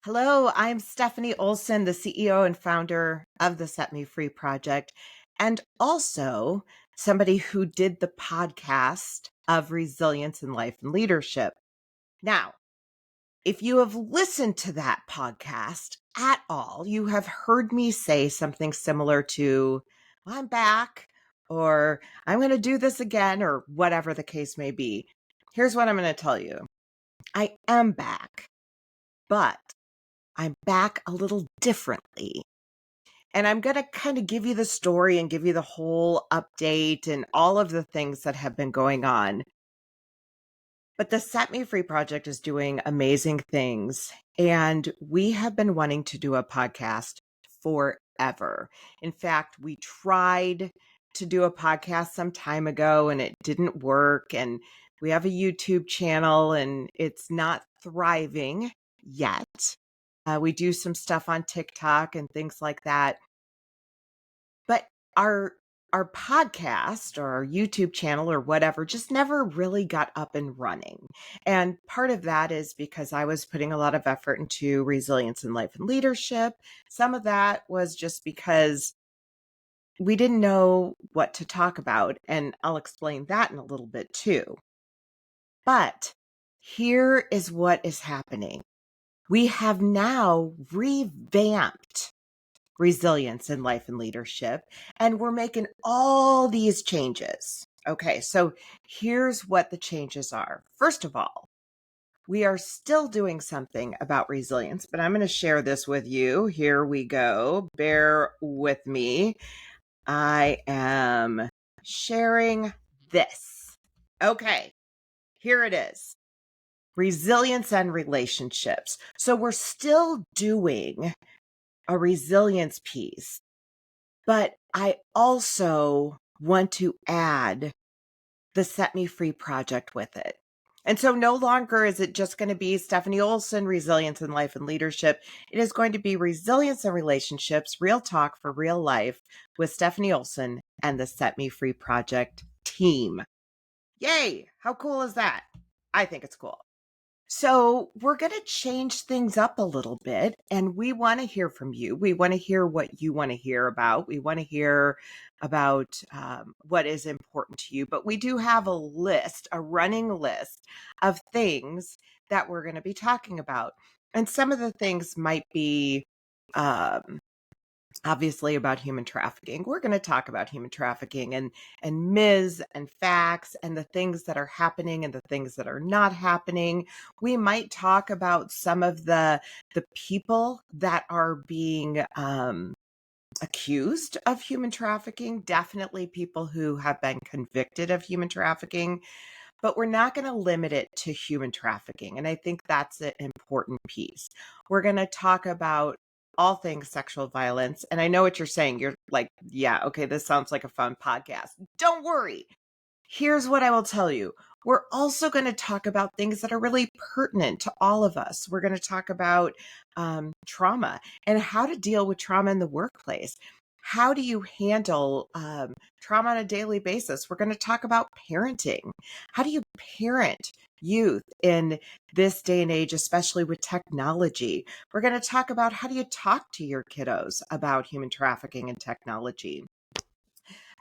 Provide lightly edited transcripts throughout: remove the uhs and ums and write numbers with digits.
Hello, I'm Stephanie Olson, the CEO and founder of the Set Me Free Project, and also somebody who did the podcast of Resilience in Life and Leadership. Now, if you have listened to that podcast at all, you have heard me say something similar to, "Well, I'm back," or "I'm going to do this again," or whatever the case may be. Here's what I'm going to tell you. I am back, but I'm back a little differently. And I'm going to kind of give you the story and give you the whole update and all of the things that have been going on. But the Set Me Free Project is doing amazing things. And we have been wanting to do a podcast forever. In fact, we tried to do a podcast some time ago and it didn't work. And we have a YouTube channel and it's not thriving yet. We do some stuff on TikTok and things like that. But our our podcast or our YouTube channel or whatever just never really got up and running. And part of that is because I was putting a lot of effort into resilience in life and leadership. Some of that was just because we didn't know what to talk about. And I'll explain that in a little bit too. But here is what is happening. We have now revamped resilience in life and leadership, and we're making all these changes. Okay, so here's what the changes are. First of all, we are still doing something about resilience, but I'm going to share this with you. Here we go. Bear with me. I am sharing this. Okay, here it is. Resilience and relationships. So we're still doing a resilience piece, but I also want to add the Set Me Free project with it. And so no longer is it just going to be Stephanie Olson, Resilience in Life and Leadership. It is going to be Resilience and Relationships, Real Talk for Real Life with Stephanie Olson and the Set Me Free project team. Yay! How cool is that? I think it's cool. So we're going to change things up a little bit, and we want to hear from you. We want to hear what you want to hear about. We want to hear about what is important to you. But we do have a list, a running list of things that we're going to be talking about. And some of the things might be obviously about human trafficking. We're going to talk about human trafficking and myths and facts and the things that are happening and the things that are not happening. We might talk about some of the people that are being accused of human trafficking, definitely people who have been convicted of human trafficking, but we're not going to limit it to human trafficking. And I think that's an important piece. We're going to talk about all things sexual violence. And I know what you're saying. You're like, yeah, okay, this sounds like a fun podcast. Don't worry. Here's what I will tell you. We're also going to talk about things that are really pertinent to all of us. We're going to talk about trauma and how to deal with trauma in the workplace. How do you handle trauma on a daily basis? We're going to talk about parenting. How do you parent youth in this day and age, especially with technology? We're going to talk about how do you talk to your kiddos about human trafficking and technology.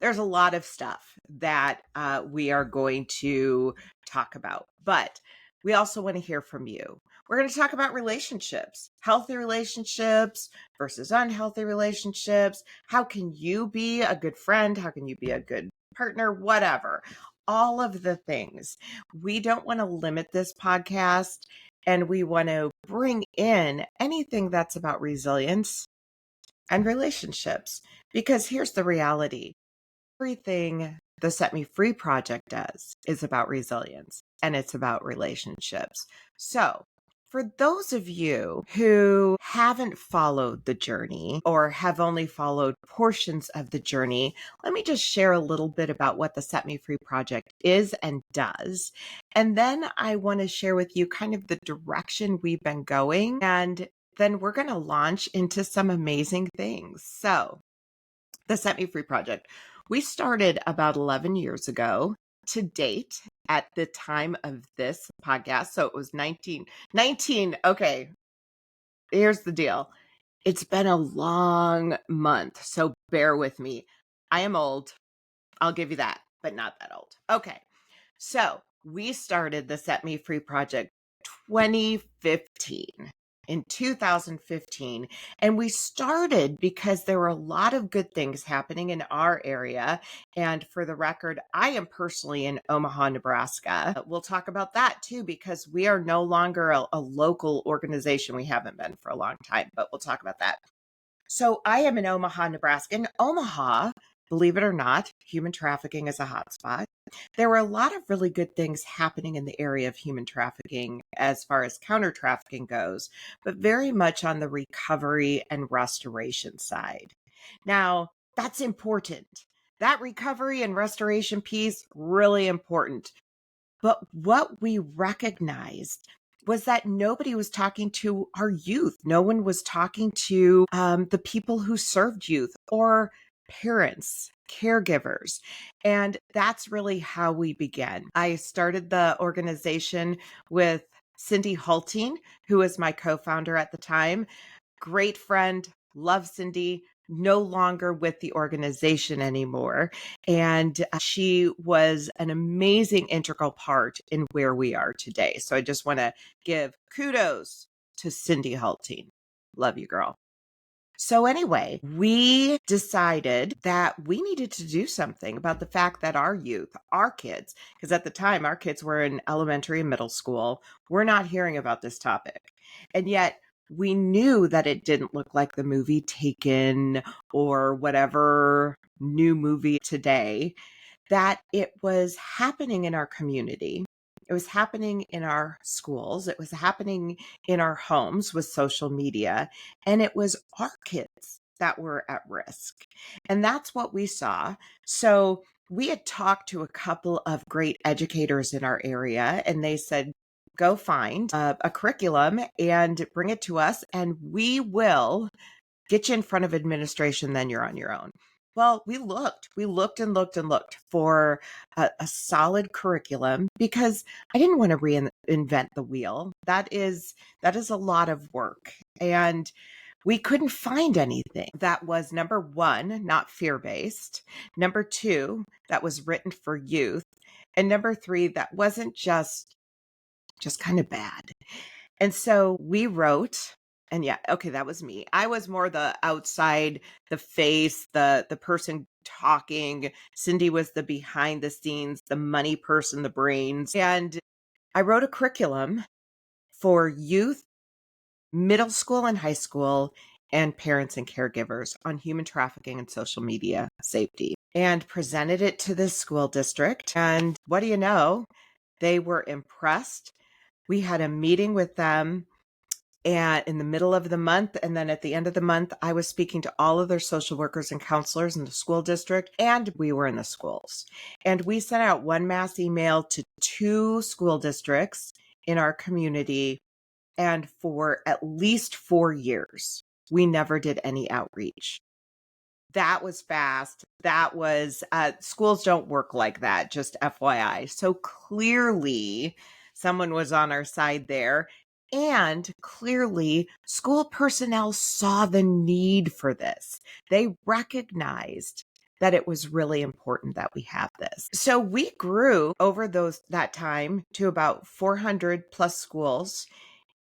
There's a lot of stuff that we are going to talk about, but we also want to hear from you. We're going to talk about relationships, healthy relationships versus unhealthy relationships. How can you be a good friend? How can you be a good partner? Whatever. All of the things. We don't want to limit this podcast, and we want to bring in anything that's about resilience and relationships, because here's the reality. Everything the Set Me Free project does is about resilience and it's about relationships. So, for those of you who haven't followed the journey or have only followed portions of the journey, let me just share a little bit about what the Set Me Free project is and does. And then I want to share with you kind of the direction we've been going. And then we're going to launch into some amazing things. So, the Set Me Free project. We started about 11 years ago to date at the time of this podcast. So it was 19. Okay. Here's the deal. It's been a long month, so bear with me. I am old. I'll give you that, but not that old. Okay. So we started the Set Me Free Project 2015. In 2015. And we started because there were a lot of good things happening in our area. And for the record, I am personally in Omaha, Nebraska. We'll talk about that too, because we are no longer a local organization. We haven't been for a long time, but we'll talk about that. So I am in Omaha, Nebraska. In Omaha, believe it or not, human trafficking is a hotspot. There were a lot of really good things happening in the area of human trafficking as far as counter trafficking goes, but very much on the recovery and restoration side. Now, that's important. That recovery and restoration piece, really important. But what we recognized was that nobody was talking to our youth. No one was talking to the people who served youth or parents, caregivers. And that's really how we began. I started the organization with Cindy Halting, who was my co founder at the time. Great friend, love Cindy, no longer with the organization anymore. And she was an amazing integral part in where we are today. So I just want to give kudos to Cindy Halting. Love you, girl. So anyway, we decided that we needed to do something about the fact that our youth, our kids, because at the time our kids were in elementary and middle school, we're not hearing about this topic. And yet we knew that it didn't look like the movie Taken or whatever new movie today, that it was happening in our community. It was happening in our schools. It was happening in our homes with social media. And it was our kids that were at risk. And that's what we saw. So we had talked to a couple of great educators in our area, and they said, go find a curriculum and bring it to us, and we will get you in front of administration, then you're on your own. Well, we looked and looked for a solid curriculum because I didn't want to reinvent the wheel. That is a lot of work. And we couldn't find anything that was, number one, not fear-based. Number two, that was written for youth. And number three, that wasn't just kind of bad. And so we wrote, and yeah, okay, that was me. I was more the outside, the face, the person talking. Cindy was the behind the scenes, the money person, the brains. And I wrote a curriculum for youth, middle school and high school, and parents and caregivers on human trafficking and social media safety, and presented it to the school district. And what do you know? They were impressed. We had a meeting with them and in the middle of the month. And then at the end of the month, I was speaking to all of their social workers and counselors in the school district, and we were in the schools. And we sent out one mass email to 2 school districts in our community. And for at least 4 years, we never did any outreach. That was fast. That was, schools don't work like that, just FYI. So clearly, someone was on our side there. And clearly, school personnel saw the need for this. They recognized that it was really important that we have this. So we grew over that time to about 400 plus schools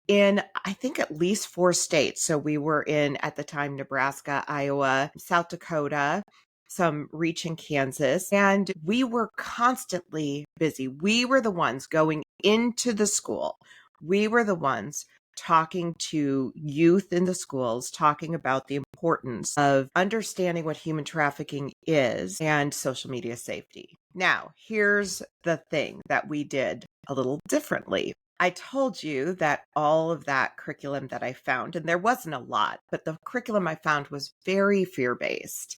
in, I think, at least 4 states. So we were in, at the time, Nebraska, Iowa, South Dakota, some reach in Kansas, and we were constantly busy. We were the ones going into the school. We were the ones talking to youth in the schools, talking about the importance of understanding what human trafficking is and social media safety. Now, here's the thing that we did a little differently. I told you that all of that curriculum that I found, and there wasn't a lot, but the curriculum I found was very fear-based.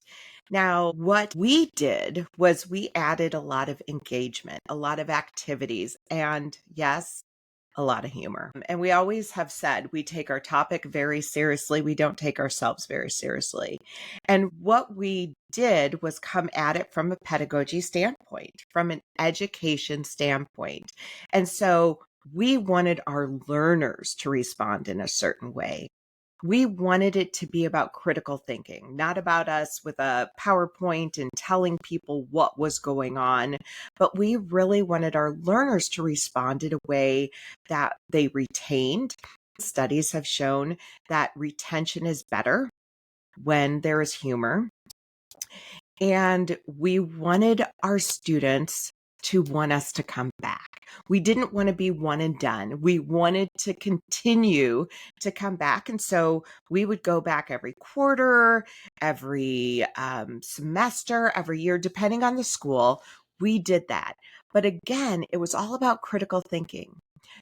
Now, what we did was we added a lot of engagement, a lot of activities, and yes, a lot of humor. And we always have said we take our topic very seriously. We don't take ourselves very seriously. And what we did was come at it from a pedagogy standpoint, from an education standpoint. And so we wanted our learners to respond in a certain way. We wanted it to be about critical thinking, not about us with a PowerPoint and telling people what was going on, but we really wanted our learners to respond in a way that they retained. Studies have shown that retention is better when there is humor. And we wanted our students to want us to come back. We didn't want to be one and done. We wanted to continue to come back. And so we would go back every quarter, every semester, every year, depending on the school. We did that. But again, it was all about critical thinking,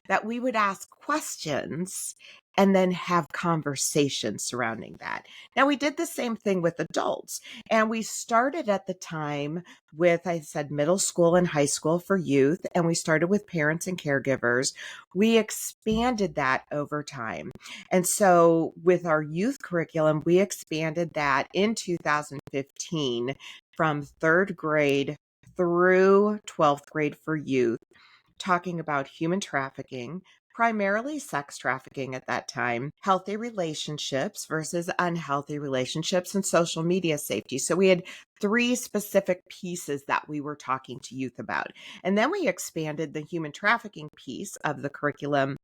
that we would ask questions and then have conversations surrounding that. Now, we did the same thing with adults. And we started at the time with, I said, middle school and high school for youth, and we started with parents and caregivers. We expanded that over time. And so with our youth curriculum, we expanded that in 2015 from third grade through 12th grade for youth, talking about human trafficking, primarily sex trafficking at that time, healthy relationships versus unhealthy relationships, and social media safety. So we had three specific pieces that we were talking to youth about. And then we expanded the human trafficking piece of the curriculum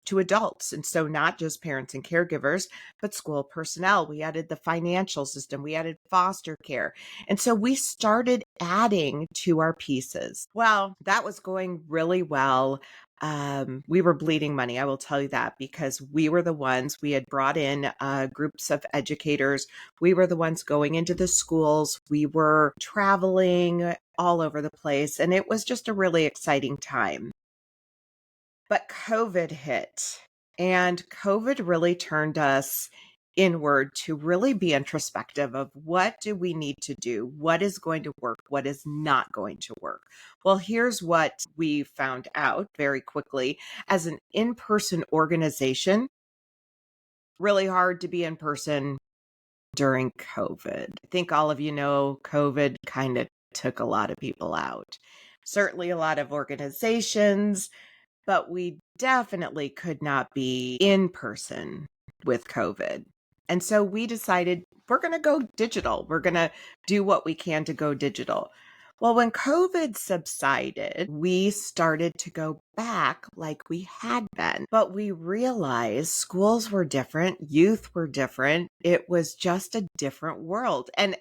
to adults. And so not just parents and caregivers, but school personnel. We added the financial system. We added foster care. And so we started adding to our pieces. Well, that was going really well. We were bleeding money, I will tell you that, because we were the ones, we had brought in groups of educators. We were the ones going into the schools. We were traveling all over the place. And it was just a really exciting time. But COVID hit, and COVID really turned us inward to really be introspective of what do we need to do? What is going to work? What is not going to work? Well, here's what we found out very quickly. As an in-person organization, really hard to be in person during COVID. I think all of you know COVID kind of took a lot of people out. Certainly a lot of organizations, but we definitely could not be in person with COVID. And so we decided we're going to go digital. We're going to do what we can to go digital. Well, when COVID subsided, we started to go back like we had been, but we realized schools were different, youth were different. It was just a different world. And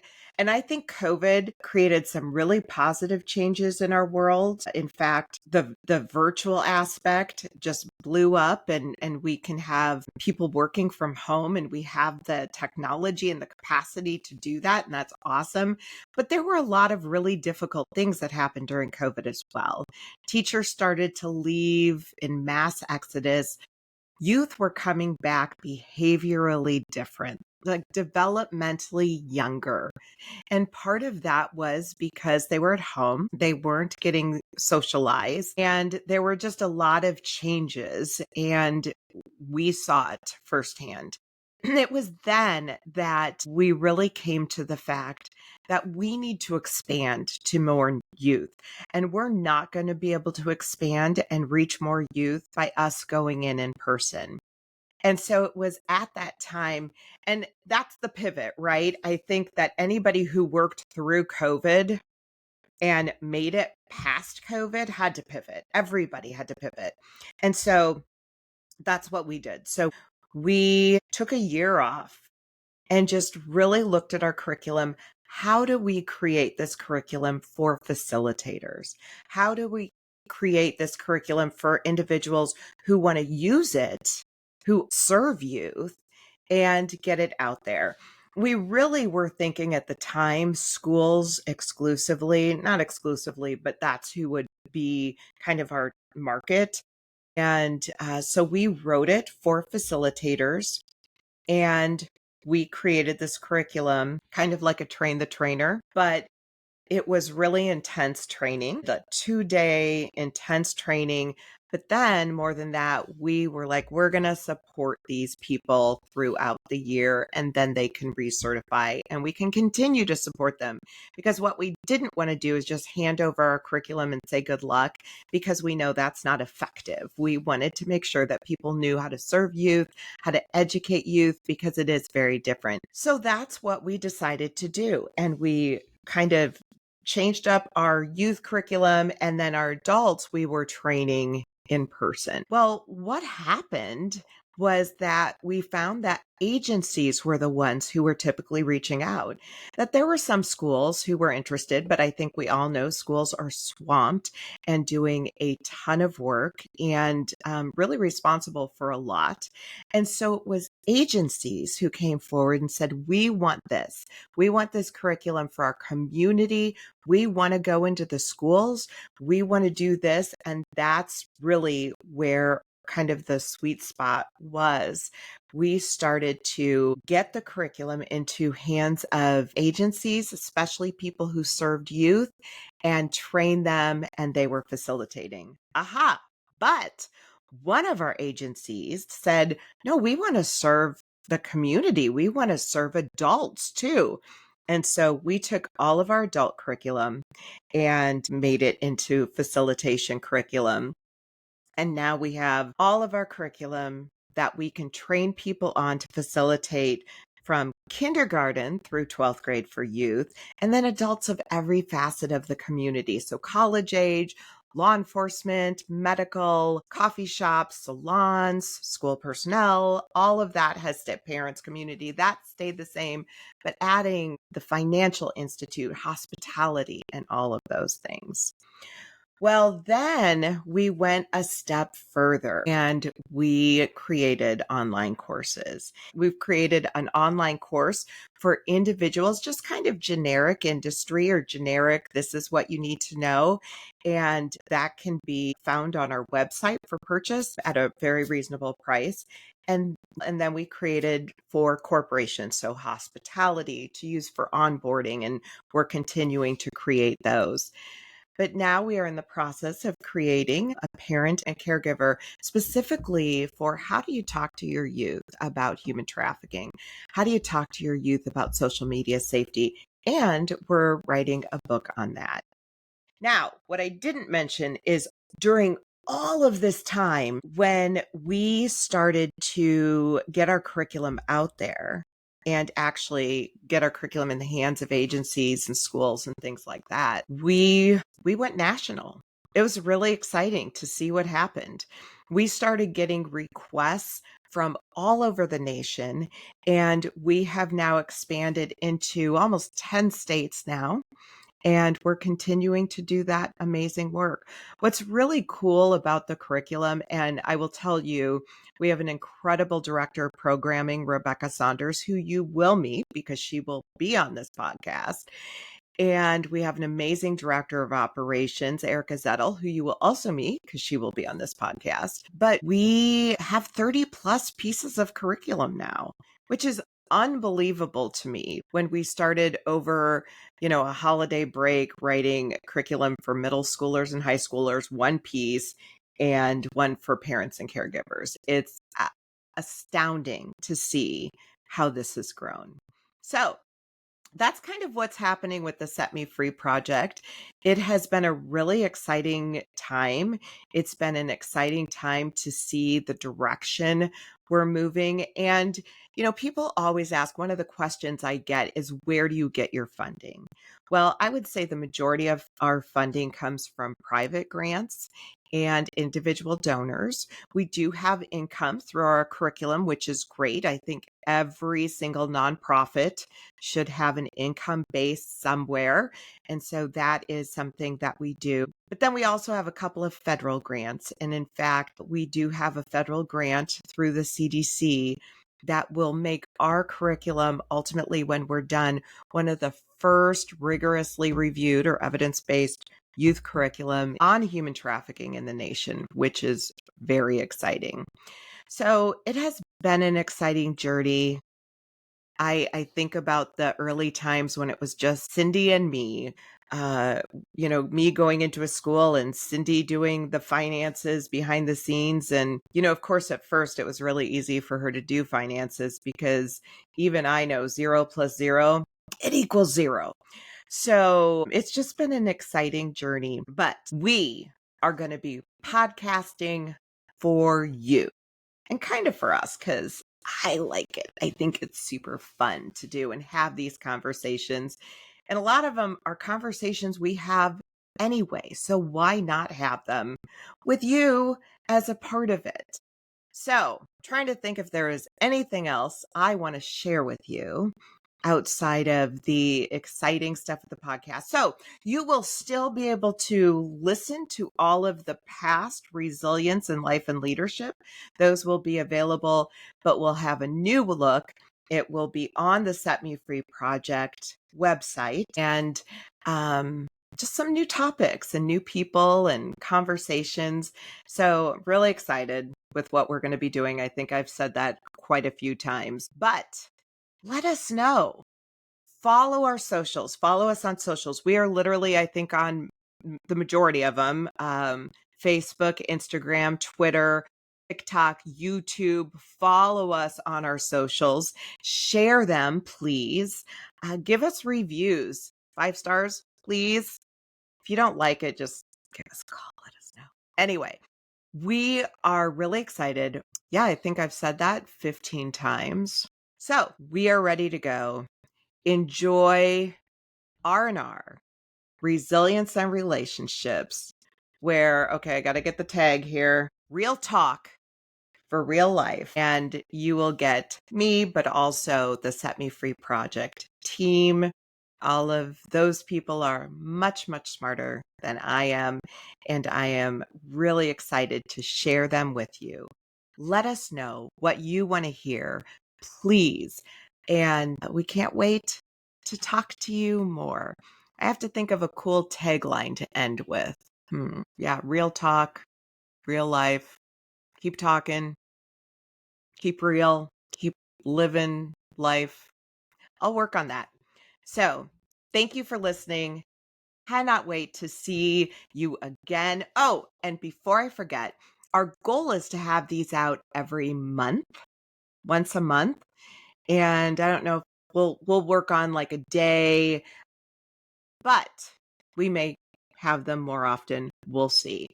I think COVID created some really positive changes in our world. In fact, the virtual aspect just blew up, and we can have people working from home, and we have the technology and the capacity to do that. And that's awesome. But there were a lot of really difficult things that happened during COVID as well. Teachers started to leave in mass exodus. Youth were coming back behaviorally different, like developmentally younger. And part of that was because they were at home, they weren't getting socialized, and there were just a lot of changes, and we saw it firsthand. And it was then that we really came to the fact that we need to expand to more youth. And we're not going to be able to expand and reach more youth by us going in person. And so it was at that time, and that's the pivot, right? I think that anybody who worked through COVID and made it past COVID had to pivot. Everybody had to pivot. And so that's what we did. So we took a year off and just really looked at our curriculum. How do we create this curriculum for facilitators? How do we create this curriculum for individuals who want to use it, who serve youth, and get it out there? We really were thinking at the time schools exclusively, not exclusively, but that's who would be kind of our market. And so we wrote it for facilitators, and we created this curriculum, kind of like a train the trainer, but it was really intense training, the 2-day intense training But then more than that, we were like, we're going to support these people throughout the year, and then they can recertify and we can continue to support them. Because what we didn't want to do is just hand over our curriculum and say good luck, because we know that's not effective. We wanted to make sure that people knew how to serve youth, how to educate youth, because it is very different. So that's what we decided to do. And we kind of changed up our youth curriculum, and then our adults, we were training in person. Well, what happened was that we found that agencies were the ones who were typically reaching out, that there were some schools who were interested, but I think we all know schools are swamped and doing a ton of work and really responsible for a lot. And so it was agencies who came forward and said, we want this. We want this curriculum for our community. We want to go into the schools. We want to do this. And that's really where kind of the sweet spot was. We started to get the curriculum into hands of agencies, especially people who served youth, and train them, and they were facilitating. Aha. But one of our agencies said, no, we want to serve the community. We want to serve adults too. And so we took all of our adult curriculum and made it into facilitation curriculum. And now we have all of our curriculum that we can train people on to facilitate from kindergarten through 12th grade for youth, and then adults of every facet of the community. So college age, law enforcement, medical, coffee shops, salons, school personnel, all of that has stayed, parents, community, that stayed the same, but adding the financial institute, hospitality, and all of those things. Well, then we went a step further and we created online courses. We've created an online course for individuals, just kind of generic industry or generic, this is what you need to know. And that can be found on our website for purchase at a very reasonable price. And then we created for corporations, so hospitality to use for onboarding, and we're continuing to create those. But now we are in the process of creating a parent and caregiver specifically for how do you talk to your youth about human trafficking? How do you talk to your youth about social media safety? And we're writing a book on that. Now, what I didn't mention is during all of this time, when we started to get our curriculum out there and actually get our curriculum in the hands of agencies and schools and things like that, we went national. It was really exciting to see what happened. We started getting requests from all over the nation, and we have now expanded into almost 10 states now. And we're continuing to do that amazing work. What's really cool about the curriculum, and I will tell you, we have an incredible director of programming, Rebecca Saunders, who you will meet because she will be on this podcast. And we have an amazing director of operations, Erica Zettel, who you will also meet because she will be on this podcast. But we have 30 plus pieces of curriculum now, which is unbelievable to me. When we started over, a holiday break writing curriculum for middle schoolers and high schoolers, one piece and one for parents and caregivers. It's astounding to see how this has grown. So that's kind of what's happening with the Set Me Free project. It has been a really exciting time. It's been an exciting time to see the direction we're moving. And, people always ask, one of the questions I get is, where do you get your funding? Well, I would say the majority of our funding comes from private grants and individual donors. We do have income through our curriculum, which is great. I think every single nonprofit should have an income base somewhere. And so that is something that we do. But then we also have a couple of federal grants. And in fact, we do have a federal grant through the CDC that will make our curriculum ultimately, when we're done, one of the first rigorously reviewed or evidence-based youth curriculum on human trafficking in the nation, which is very exciting. So it has been an exciting journey. I think about the early times when it was just Cindy and me me going into a school and Cindy doing the finances behind the scenes. And, of course, at first it was really easy for her to do finances because even I know 0 plus 0, it equals 0. So it's just been an exciting journey, but we are going to be podcasting for you and kind of for us because I like it. I think it's super fun to do and have these conversations. And a lot of them are conversations we have anyway. So why not have them with you as a part of it? So, trying to think if there is anything else I want to share with you outside of the exciting stuff of the podcast. So, you will still be able to listen to all of the past resilience in life and leadership. Those will be available, but we'll have a new look. It will be on the Set Me Free Project website and just some new topics and new people and conversations. So, really excited with what we're going to be doing. I think I've said that quite a few times, but let us know. Follow our socials. Follow us on socials. We are literally, I think, on the majority of them, Facebook, Instagram, Twitter, TikTok, YouTube. Follow us on our socials. Share them, please. Give us reviews. 5 stars, please. If you don't like it, just give us a call. Let us know. Anyway, we are really excited. Yeah, I think I've said that 15 times. So we are ready to go. Enjoy R&R, resilience and relationships, where, okay, I got to get the tag here. Real talk for real life. And you will get me, but also the Set Me Free Project team. All of those people are much, much smarter than I am. And I am really excited to share them with you. Let us know what you want to hear, please. And we can't wait to talk to you more. I have to think of a cool tagline to end with. Yeah, real talk, real life. Keep talking, keep real, keep living life. I'll work on that. So, thank you for listening. Cannot wait to see you again. Oh, and before I forget, our goal is to have these out every month, once a month. And I don't know if we'll work on like a day, but we may have them more often. We'll see.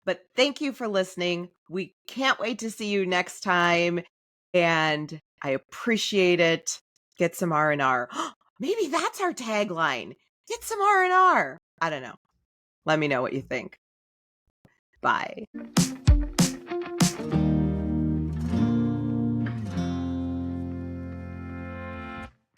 But thank you for listening. We can't wait to see you next time. And I appreciate it. Get some R&R. Maybe that's our tagline. Get some R&R. I don't know. Let me know what you think. Bye.